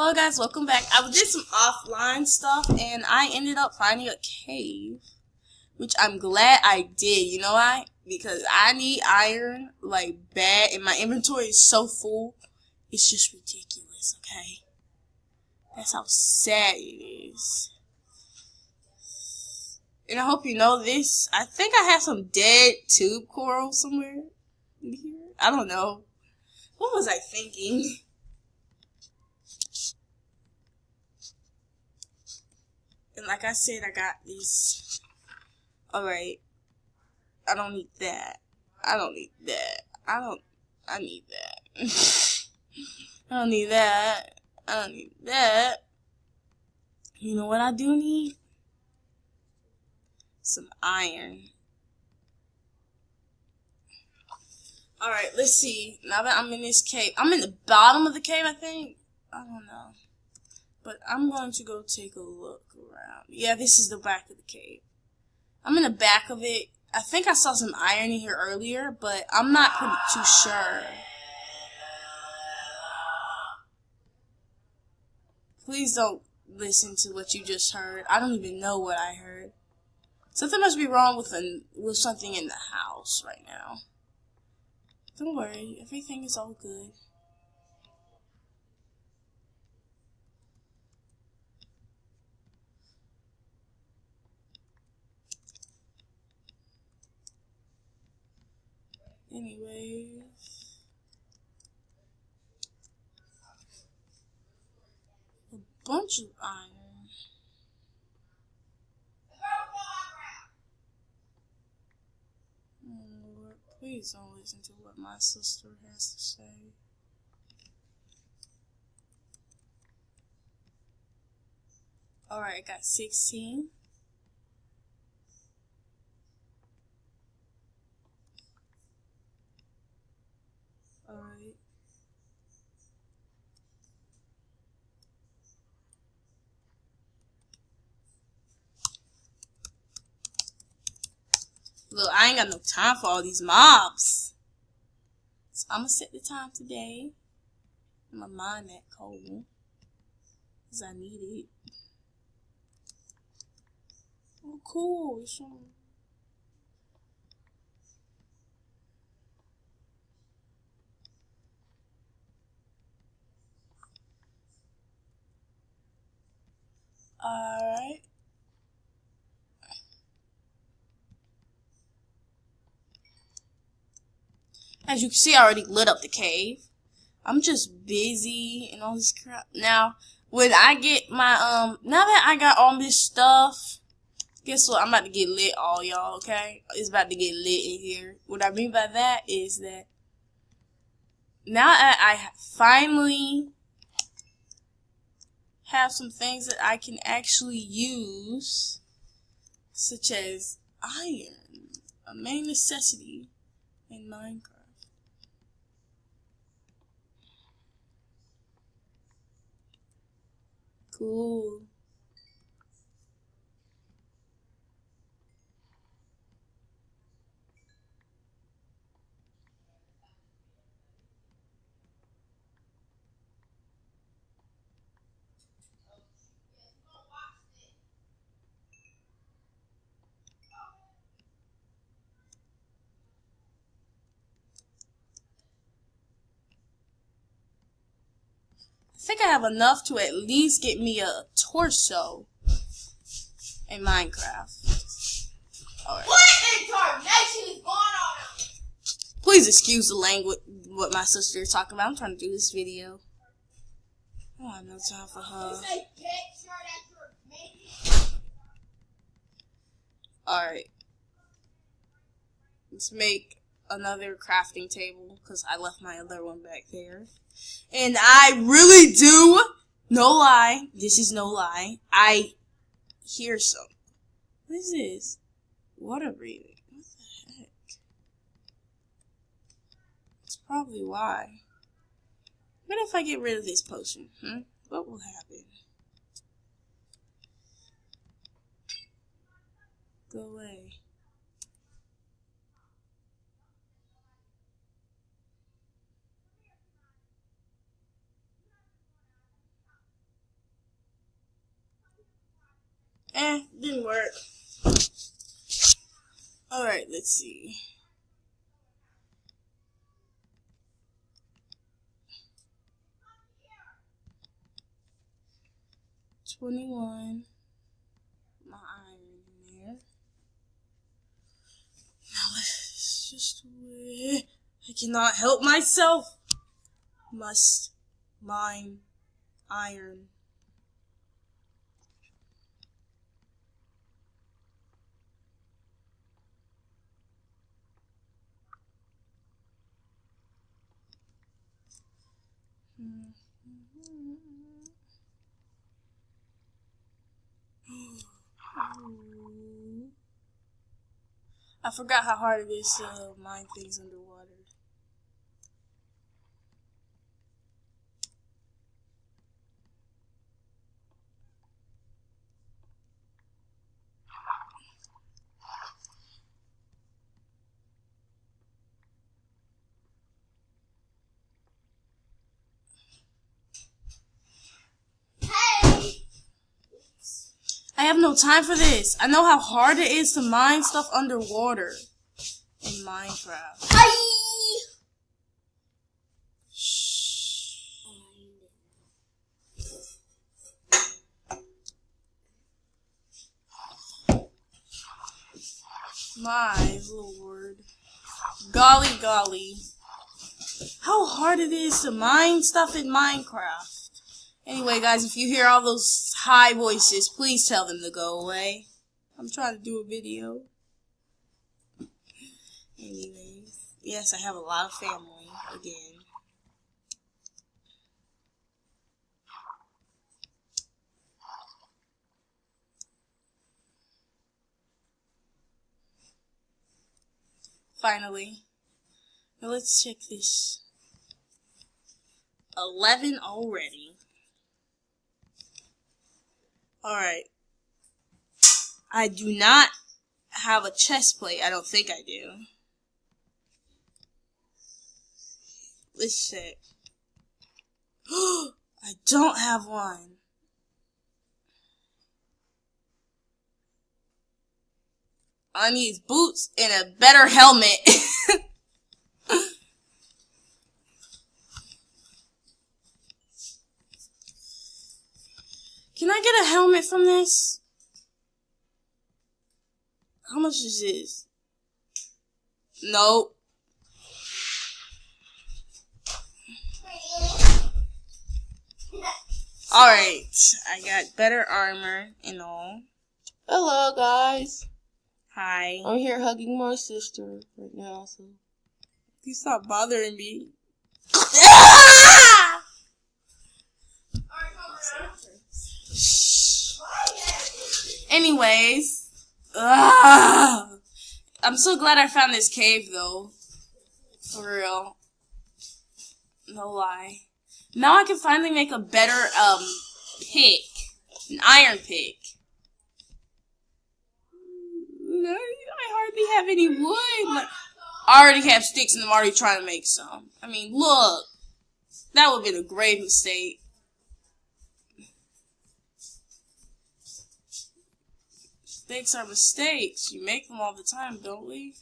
Hello guys, welcome back. I did some offline stuff and I ended up finding a cave, which I'm glad I did. You know why? Because I need iron like bad and my inventory is so full. It's just ridiculous, okay? That's how sad it is. And I hope you know this. I think I have some dead tube coral somewhere in here. I don't know. What was I thinking? And like I said, I got these. Alright. I don't need that. I don't need that. I need that. I don't need that. I don't need that. You know what I do need? Some iron. Alright, let's see. Now that I'm in this cave. I'm in the bottom of the cave, I think. I don't know. But I'm going to go take a look around. Yeah, this is the back of the cave. I'm in the back of it. I think I saw some iron in here earlier, but I'm not too sure. Please don't listen to what you just heard. I don't even know what I heard. Something must be wrong with something in the house right now. Don't worry, everything is all good. Anyways, a bunch of iron. Lord, please don't listen to what my sister has to say. Alright, I got 16. Alright. Look, I ain't got no time for all these mobs. So I'm gonna set the time today. I'm gonna mine that coal. Because I need it. Oh, cool. It's showing. Alright. As you can see, I already lit up the cave. I'm just busy and all this crap. Now, when I get my, now that I got all this stuff, guess what? I'm about to get lit, all y'all, okay? It's about to get lit in here. What I mean by that is that now that I finally have some things that I can actually use, such as iron, a main necessity in Minecraft. Cool. I think I have enough to at least get me a torso in Minecraft. Alright. What incarnation is going on? Please excuse the language, what my sister is talking about. I'm trying to do this video. I don't have no time for her. Alright. Let's make another crafting table, because I left my other one back there. And I really do, no lie, this is no lie, I hear some. What is this? Water breathing. What the heck? That's probably why. What if I get rid of this potion? What will happen? Go away. Didn't work. Alright, let's see. $21. My iron in there. Now let's just wait. I cannot help myself. Must mine iron. I forgot how hard it is to mine things underwater. I have no time for this. I know how hard it is to mine stuff underwater in Minecraft. Hi. Shh. My lord. Golly golly. How hard it is to mine stuff in Minecraft. Anyway, guys, if you hear all those high voices, please tell them to go away. I'm trying to do a video. Anyways, yes, I have a lot of family again. Finally. Now let's check this. 11 already. Alright. I do not have a chest plate. I don't think I do. Let's check. I don't have one. I need boots and a better helmet. Can I get a helmet from this? How much is this? Nope. Alright, I got better armor and all. Hello, guys. Hi. I'm here hugging my sister right now, so. Please stop bothering me. Anyways. I'm so glad I found this cave, though. For real. No lie. Now I can finally make a better, pick. An iron pick. I hardly have any wood. Like, I already have sticks and I'm already trying to make some. I mean, look. That would have been a grave mistake. Mistakes are mistakes. You make them all the time, don't we?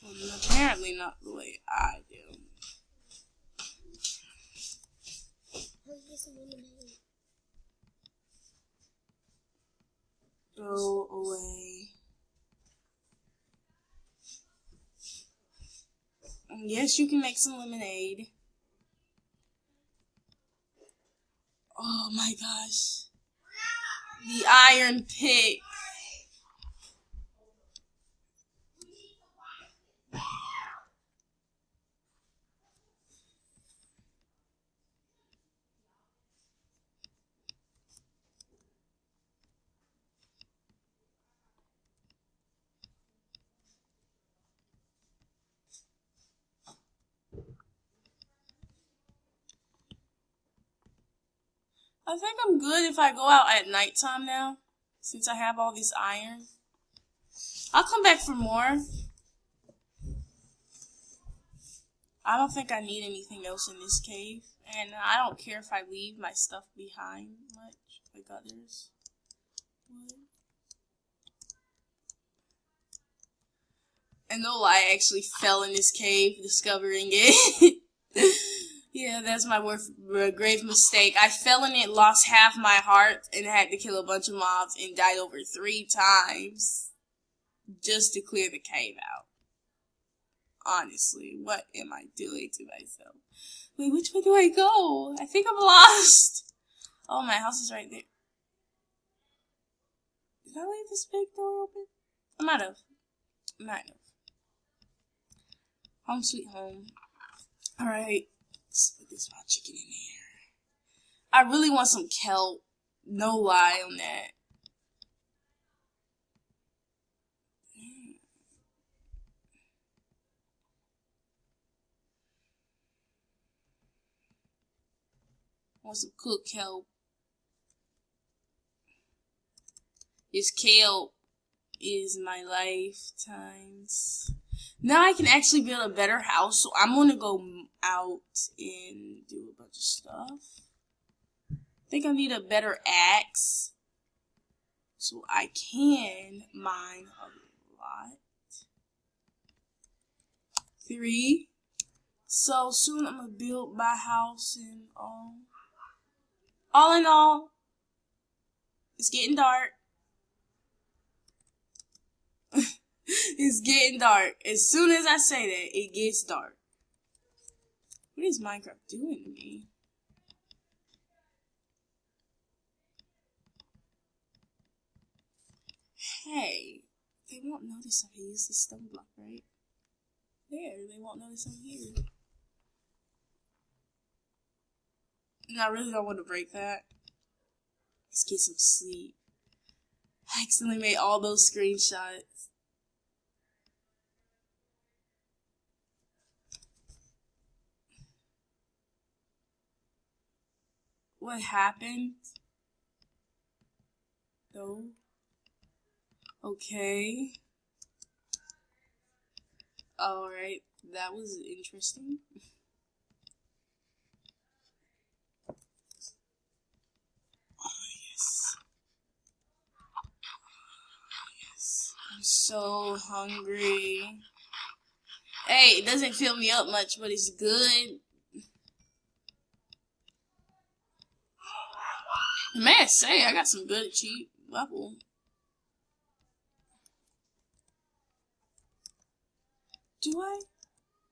Well, apparently not the way I do. Go away. Yes, you can make some lemonade. Oh my gosh. The iron pick. I think I'm good if I go out at nighttime now, since I have all this iron. I'll come back for more. I don't think I need anything else in this cave And I don't care if I leave my stuff behind much, like others would. And no lie, I actually fell in this cave, discovering it. Yeah, that's my grave mistake. I fell in it, lost half my heart, and had to kill a bunch of mobs, and died over 3 times just to clear the cave out. Honestly, what am I doing to myself? Wait, which way do I go? I think I'm lost. Oh, my house is right there. Did I leave this big door open? I might have. Home sweet home. Alright. Let's put this raw chicken in here. I really want some kelp. No lie on that. I want some cooked kelp. This kelp is my lifetimes. Now I can actually build a better house, so I'm gonna go out and do a bunch of stuff. I think I need a better axe, so I can mine a lot. 3. So soon I'm gonna build my house and all. All in all, it's getting dark. It's getting dark. As soon as I say that, it gets dark. What is Minecraft doing to me? Hey, they won't notice if I use this stone block, right? There, they won't notice I'm here. And I really don't want to break that. Let's get some sleep. I accidentally made all those screenshots. What happened? No. Okay. Alright, that was interesting. Yes. I'm so hungry. Hey, it doesn't fill me up much, but it's good. May I say, I got some good cheap level. Do I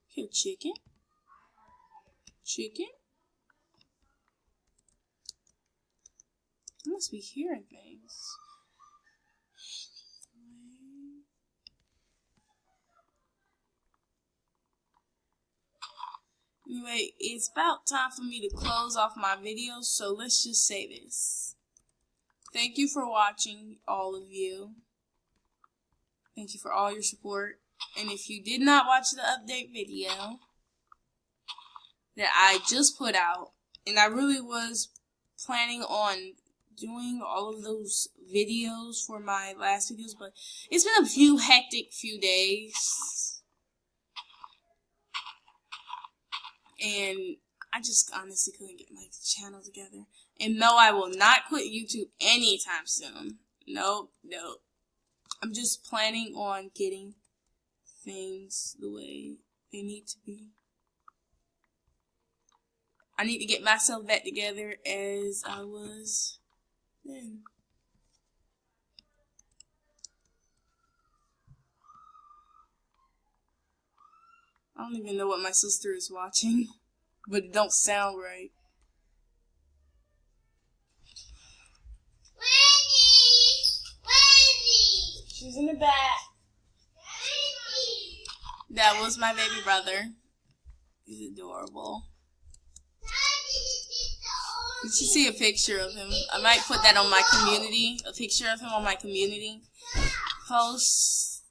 hear chicken? Chicken? I must be hearing things. Anyway, it's about time for me to close off my video, so let's just say this. Thank you for watching, all of you. Thank you for all your support. And if you did not watch the update video that I just put out, and I really was planning on doing all of those videos for my last videos, but it's been a hectic few days. And I just honestly couldn't get my channel together. And no, I will not quit YouTube anytime soon. Nope. I'm just planning on getting things the way they need to be. I need to get myself back together as I was then. I don't even know what my sister is watching, but it don't sound right. Wendy! She's in the back. That was my baby brother. He's adorable. You should see a picture of him. I might put that on my community. A picture of him on my community post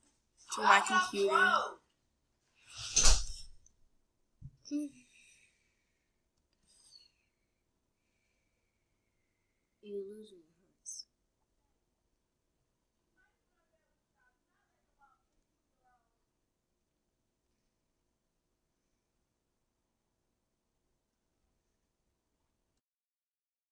to my computer. You losing.